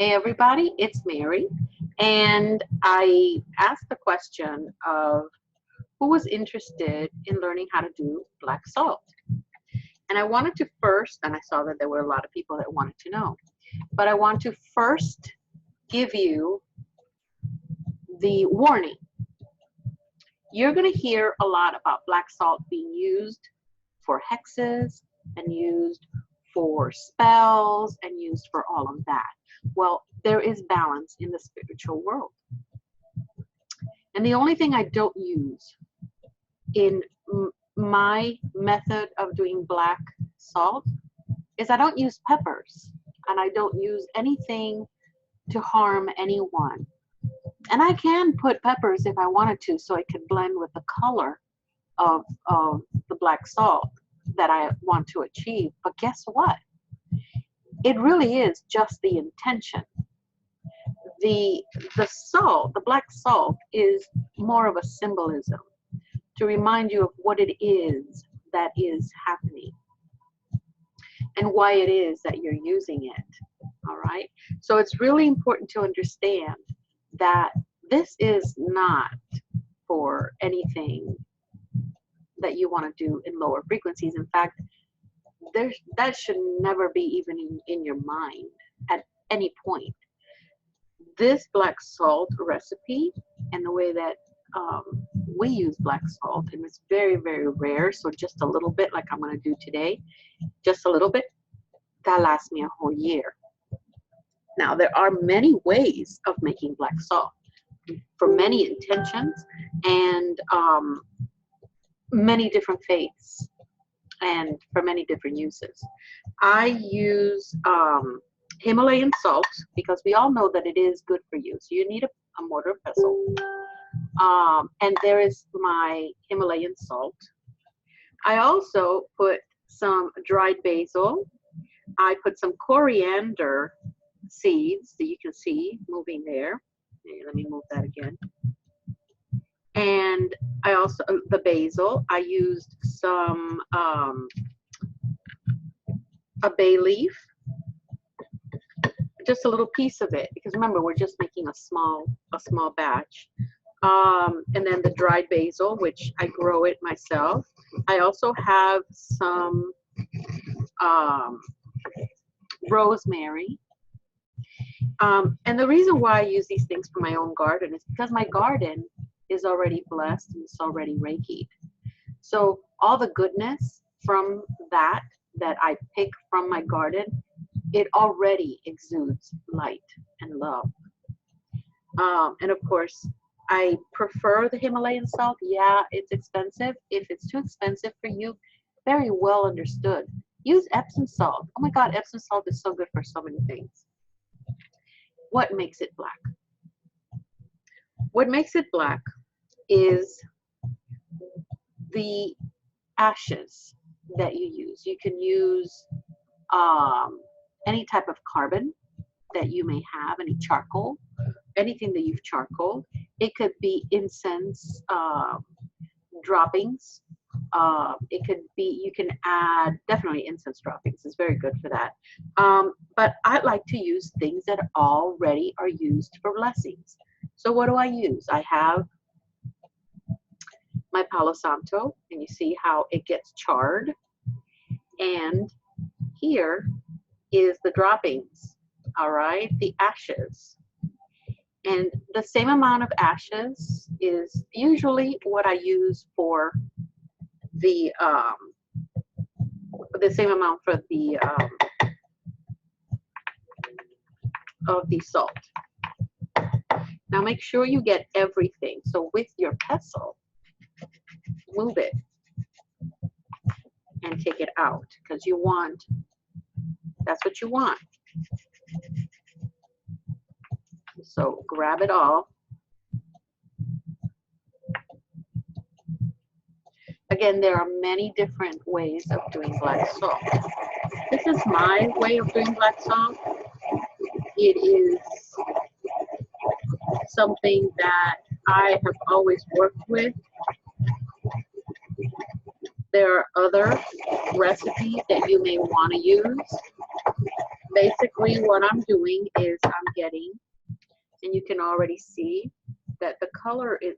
Hey everybody, it's Mary, and I asked the question of who was interested in learning how to do black salt. And I wanted to first, and I saw that there were a lot of people that wanted to know, but I want to first give you the warning. You're going to hear a lot about black salt being used for hexes and used for spells and used for all of that. Well, there is balance in the spiritual world. And the only thing I don't use in my method of doing black salt is I don't use peppers, and I don't use anything to harm anyone. And I can put peppers if I wanted to, so it could blend with the color of the black salt that I want to achieve. But guess what? It really is just the intention. The salt, the black salt, is more of a symbolism to remind you of what it is that is happening and why it is that you're using it. All right. So it's really important to understand that this is not for anything that you want to do in lower frequencies. In fact, that should never be even in your mind at any point. This black salt recipe and the way that we use black salt, and it's very, very rare, so just a little bit like I'm going to do today, just a little bit, that lasts me a whole year. Now, there are many ways of making black salt for many intentions and many different faiths and for many different uses. I use Himalayan salt because we all know that it is good for you. So you need a mortar pestle. And there is my Himalayan salt. I also put some dried basil. I put some coriander seeds that you can see moving there. Let me move that again. And I also, the basil, I used some, a bay leaf, just a little piece of it, because remember, we're just making a small batch. And then the dried basil, which I grow it myself. I also have some rosemary. And the reason why I use these things for my own garden is because my garden is already blessed and it's already Reiki'd. So all the goodness from that I pick from my garden, it already exudes light and love. And of course, I prefer the Himalayan salt. Yeah, it's expensive. If it's too expensive for you, very well understood. Use Epsom salt. Oh my God, Epsom salt is so good for so many things. What makes it black? What makes it black is the ashes that you use. You can use any type of carbon that you may have, any charcoal, anything that you've charcoaled. It could be incense droppings. It could be, you can add, definitely incense droppings is very good for that. But I like to use things that already are used for blessings. So what do I use? I have my Palo Santo, and you see how it gets charred. And here is the droppings, all right, the ashes. And the same amount of ashes is usually what I use for the same amount for the of the salt. Now make sure you get everything. So with your pestle, move it and take it out because you want, that's what you want. So grab it all. Again, there are many different ways of doing black salt. This is my way of doing black salt. It is something that I have always worked with. There are other recipes that you may want to use basically what I'm doing is I'm getting, and you can already see that the color is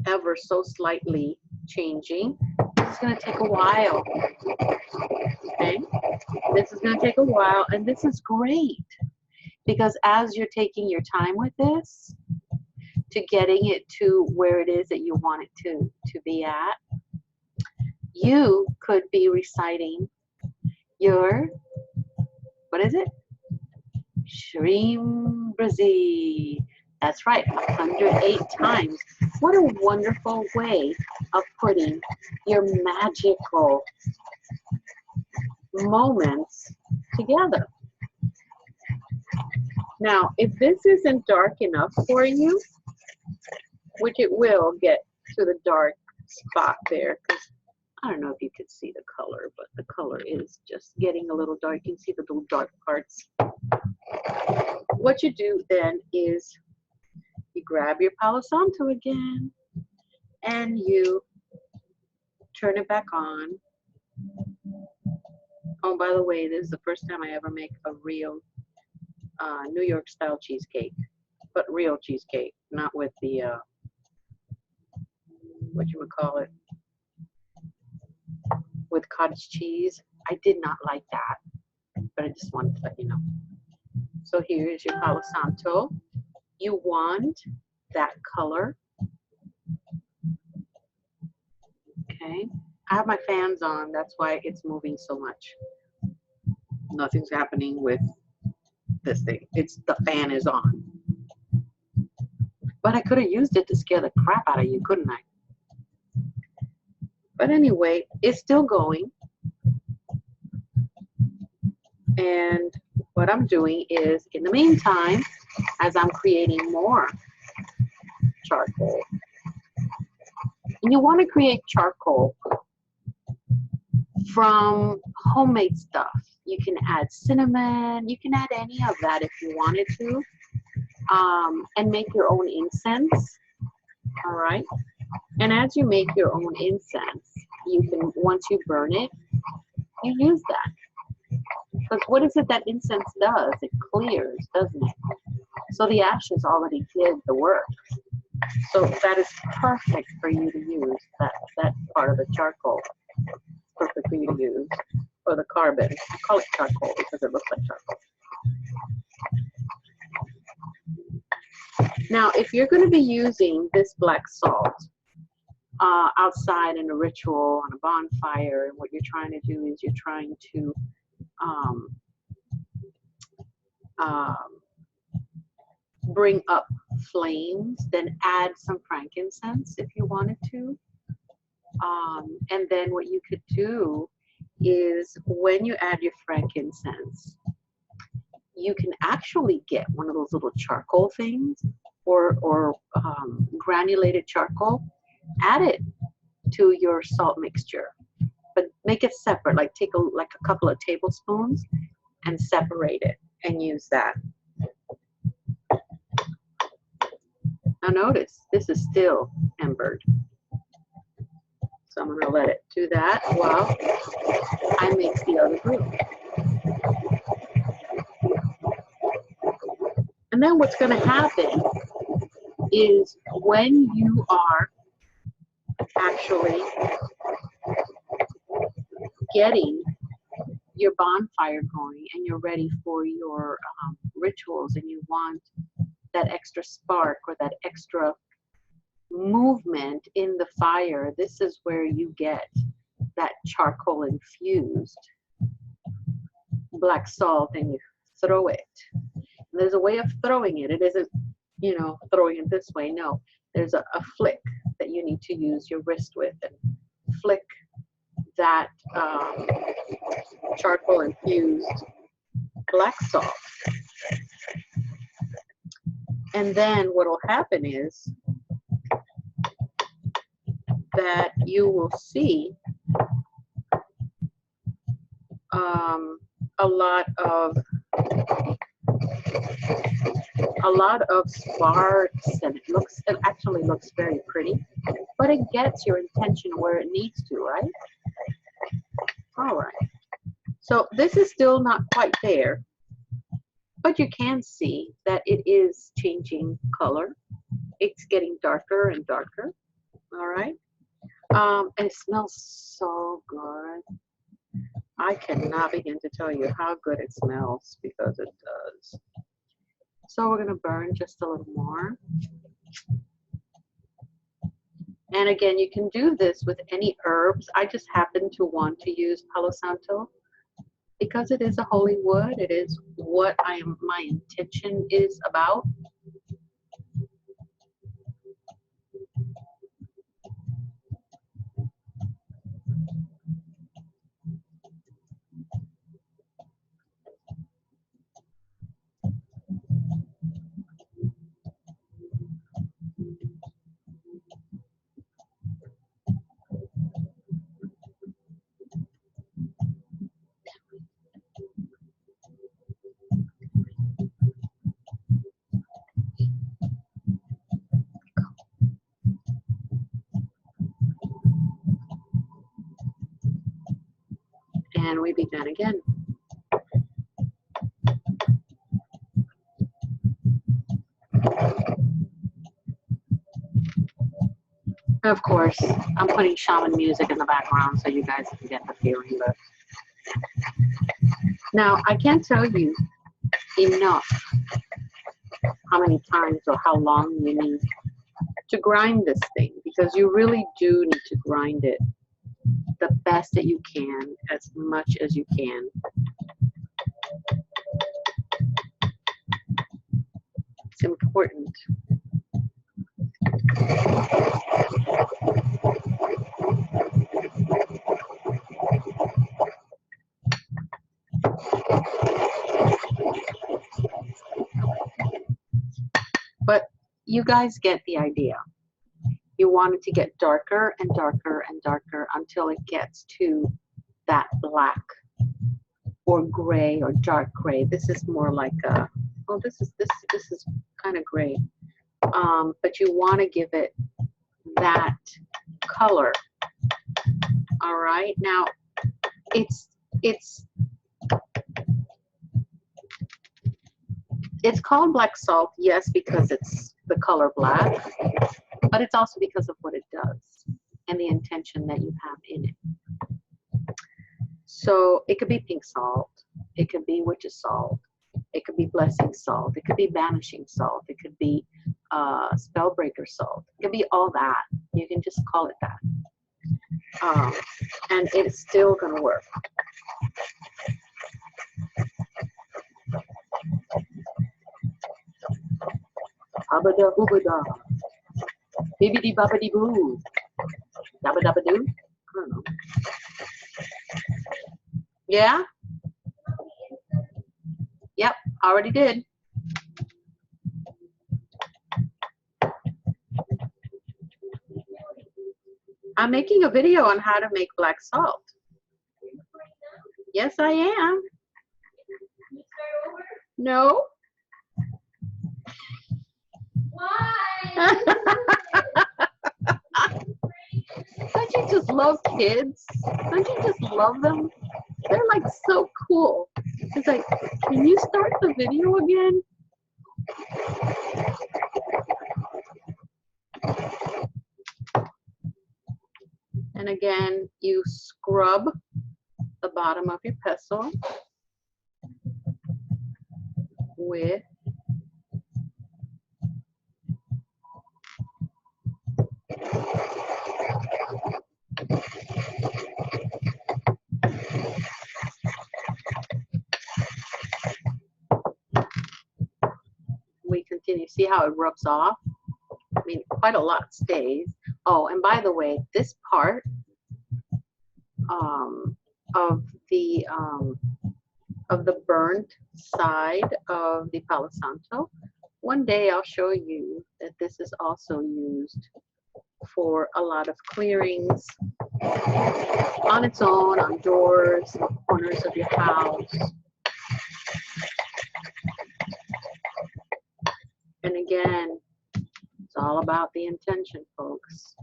ever so slightly changing. It's going to take a while. Okay, this is going to take a while, and this is great because as you're taking your time with this to getting it to where it is that you want it to be at, you could be reciting your, what is it? Shrim Brazil. That's right, 108 times. What a wonderful way of putting your magical moments together. Now, if this isn't dark enough for you, which it will get to the dark spot there, because I don't know if you can see the color, but the color is just getting a little dark. You can see the little dark parts. What you do then is you grab your Palo Santo again and you turn it back on. Oh, by the way, this is the first time I ever make a real New York style cheesecake, but real cheesecake, not with the, what you would call it, with cottage cheese. I did not like that, but I just wanted to let you know. So here's your Palo Santo. You want that color. Okay, I have my fans on, that's why it's moving so much. Nothing's happening with this thing. It's the fan is on. But I could have used it to scare the crap out of you, couldn't I? But anyway, it's still going. And what I'm doing is, in the meantime, as I'm creating more charcoal, and you want to create charcoal from homemade stuff. You can add cinnamon, you can add any of that if you wanted to, and make your own incense. All right. And as you make your own incense, you can, once you burn it, you use that. Because what is it that incense does? It clears, doesn't it? So the ashes already did the work. So that is perfect for you to use, that part of the charcoal. Perfect for you to use. Or the carbon. I call it charcoal because it looks like charcoal. Now, if you're going to be using this black salt outside in a ritual, on a bonfire, and what you're trying to do is you're trying to bring up flames, then add some frankincense if you wanted to. And then what you could do is when you add your frankincense, you can actually get one of those little charcoal things or granulated charcoal, add it to your salt mixture, but make it separate, like take a couple of tablespoons and separate it and use that. Now notice, this is still embered. So I'm gonna let it do that while I mix the other group. And then what's gonna happen is when you are actually getting your bonfire going and you're ready for your rituals and you want that extra spark or that extra movement in the fire, this is where you get that charcoal infused black salt and you throw it. And there's a way of throwing it. It isn't, you know, throwing it this way. No, there's a flick that you need to use your wrist with and flick that charcoal infused black salt. And then what will happen is that you will see a lot of sparks, and it actually looks very pretty, but it gets your intention where it needs to, right? All right. So this is still not quite there, but you can see that it is changing color. It's getting darker and darker. All right. And it smells so good. I cannot begin to tell you how good it smells because it does. So we're going to burn just a little more. And again, you can do this with any herbs. I just happen to want to use Palo Santo because it is a holy wood. It is what my intention is about. And we begin again. Of course, I'm putting shaman music in the background so you guys can get the feeling. But now I can't tell you enough how many times or how long you need to grind this thing, because you really do need to grind it the best that you can, as much as you can. It's important. But you guys get the idea. You want it to get darker and darker and darker until it gets to that black or gray or dark gray. This is more like a, well, this is kind of gray. But you want to give it that color. All right. Now it's called black salt, yes, because it's the color black, but it's also because of what it does and the intention that you have in it. So it could be pink salt, it could be witch's salt, it could be blessing salt, it could be banishing salt, it could be spellbreaker salt, it could be all that. You can just call it that. And it's still going to work. Abada hoobada. Bibbidi bobbidi boo. Dabba dabba doo. I don't know. Yeah? Yep, already did. I'm making a video on how to make black salt. Yes, I am. No. Why? Don't you just love kids? Don't you just love them? They're like so cool. It's like, can you start the video again? And again, you scrub the bottom of your pestle with we continue. See how it rubs off? I mean, quite a lot stays. Oh, and by the way, this part of the burnt side of the Palo Santo, one day I'll show you that this is also used for a lot of clearings on its own, on doors, corners of your house. And again, it's all about the intention, folks.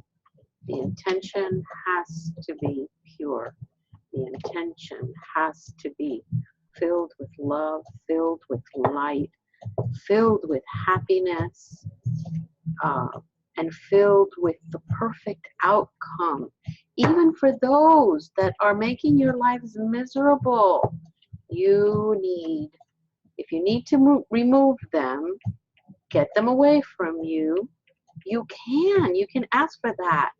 The intention has to be pure. the intention has to be filled with love, filled with light, filled with happiness, and filled with the perfect outcome. Even for those that are making your lives miserable, you need, if you need to remove them, get them away from you, you can ask for that.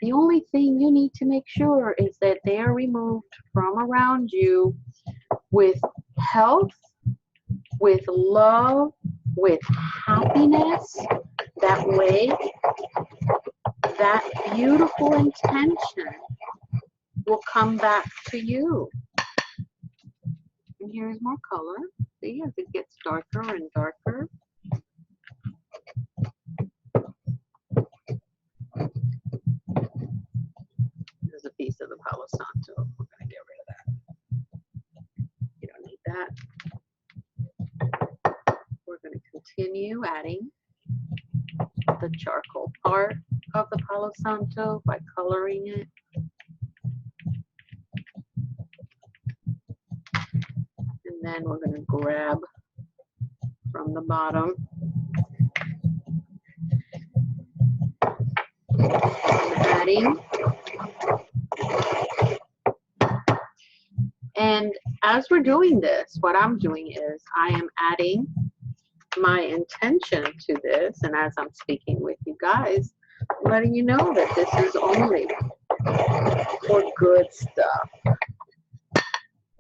The only thing you need to make sure is that they are removed from around you with health, with love, with happiness. That way, that beautiful intention will come back to you. And here's more color. See, as it gets darker and darker. There's a piece of the Palo Santo. We're going to get rid of that. You don't need that. We're going to continue adding the charcoal part of the Palo Santo by coloring it. And then we're going to grab from the bottom and adding. And as we're doing this, what I'm doing is I am adding my intention to this, and as I'm speaking with you guys, I'm letting you know that this is only for good stuff.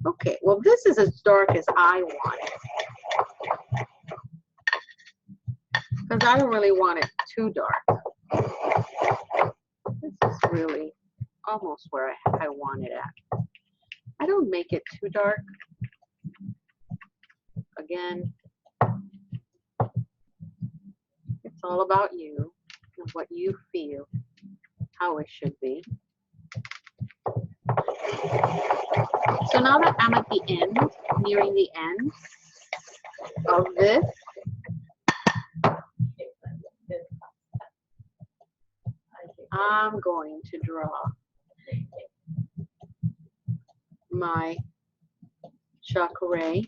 Okay, well, this is as dark as I want it, because I don't really want it too dark. This is really almost where I want it at. I don't make it too dark. Again, it's all about you and what you feel, how it should be. So now that I'm at the end, nearing the end of this, I'm going to draw my chakra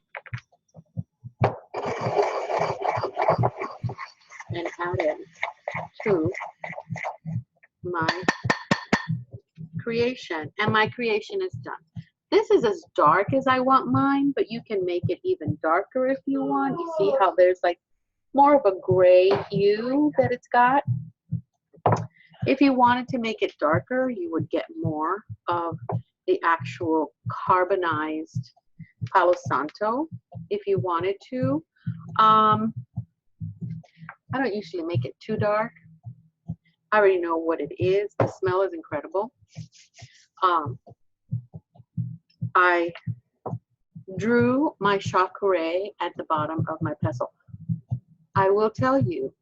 and add it to my creation, and my creation is done. This is as dark as I want mine, but you can make it even darker if you want. You see how there's like more of a gray hue that it's got? If you wanted to make it darker, you would get more of the actual carbonized Palo Santo if you wanted to. I don't usually make it too dark. I already know what it is. The smell is incredible. I drew my chakra at the bottom of my pestle. I will tell you,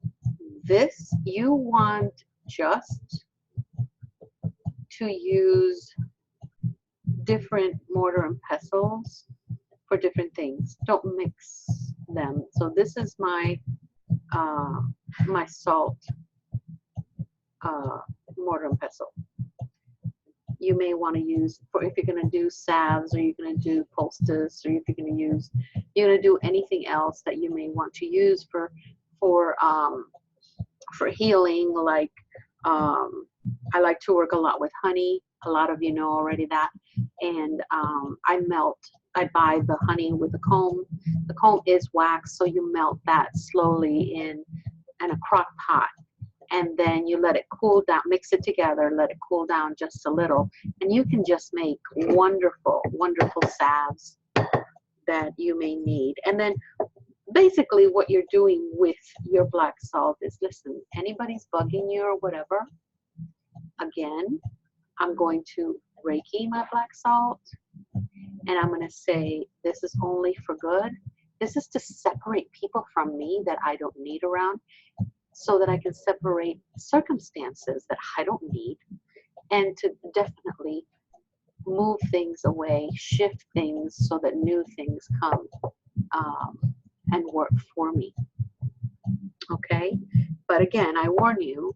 this you want just to use different mortar and pestles for different things. Don't mix them. So this is my my salt mortar and pestle. You may want to use, for if you're going to do salves, or you're going to do poultice, or if you're going to do anything else that you may want to use for healing. Like I like to work a lot with honey. A lot of you know already that. And I buy the honey with the comb. The comb is wax, so you melt that slowly in a crock pot. And then you let it cool down, mix it together, let it cool down just a little. And you can just make wonderful, wonderful salves that you may need. And then basically what you're doing with your black salt is, listen, anybody's bugging you or whatever, again, I'm going to Reiki my black salt, and I'm going to say, this is only for good. This is to separate people from me that I don't need around, so that I can separate circumstances that I don't need, and to definitely move things away, shift things so that new things come and work for me. Okay? But again, I warn you,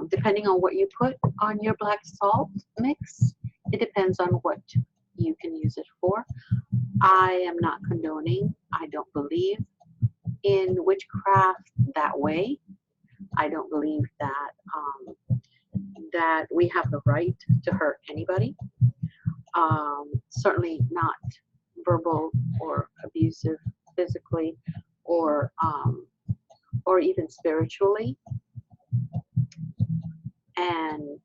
depending on what you put on your black salt mix, it depends on what you can use it for. I am not condoning. I don't believe in witchcraft that way. I don't believe that that we have the right to hurt anybody. Certainly not verbal or abusive physically or even spiritually. And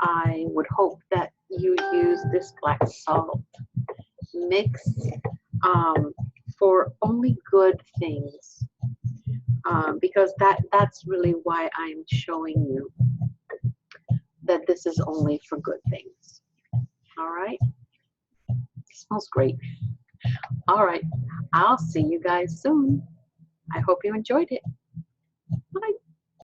I would hope that you use this black salt mix for only good things, because that's really why I'm showing you that this is only for good things. All right. It smells great. All right. I'll see you guys soon. I hope you enjoyed it.